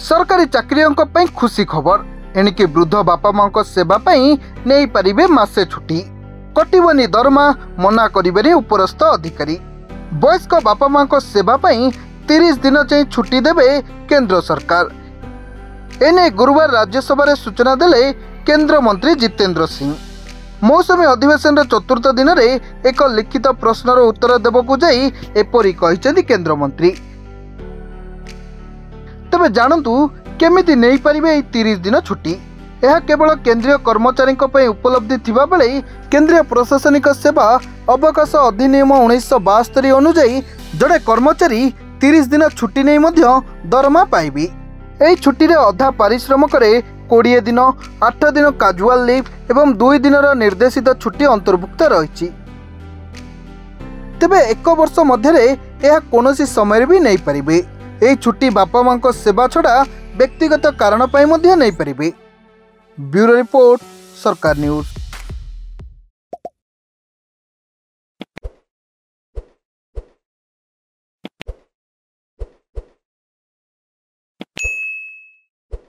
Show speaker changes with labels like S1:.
S1: सरकारी चाकरियों ପାଇଁ खुशी खबर एणिके वृद्ध बापा माँ सेवा नहीं पारिबे मासे छुट्टी कटिबनी दरमा मना करिबेनी उपरस्थ अधिकारी। वयस्क बापा माँ सेवा 30 दिन चाहे छुट्टी देवे केंद्र सरकार। एने गुरुवार राज्यसभा सूचना देले केंद्र मंत्री जितेंद्र सिंह। मौसुमी अधिवेशन चतुर्थ दिन में एक लिखित प्रश्नर उत्तर देवकु जाई एपरी कहिसेंती केंद्र मंत्री। तबे जानतु केमिति नहीं पारिबे 30 दिन छुट्टी। यह केवल केंद्रीय कर्मचारी उपलब्धि थिबा बेले केंद्रीय प्रशासनिक सेवा अवकाश अधिनियम 1972 अनुଯାयी जड़े कर्मचारी 30 दिन छुट्टी नहीं मध्य दरमा पाइबी। एही छुट्टी रे अधा पारिश्रमिक 20 दिन 8 दिन काजुआल लीव एवं 2 दिन निर्देशित छुट्टी अंतर्भुक्त रही। तेबे 1 वर्ष मध्य यह कौनसी समय भी नहीं पारिबे। एही छुट्टी बापा माँ सेवा छड़ा व्यक्तिगत कारण नहीं पारिबे। ब्यूरो रिपोर्ट, सरकार न्यूज।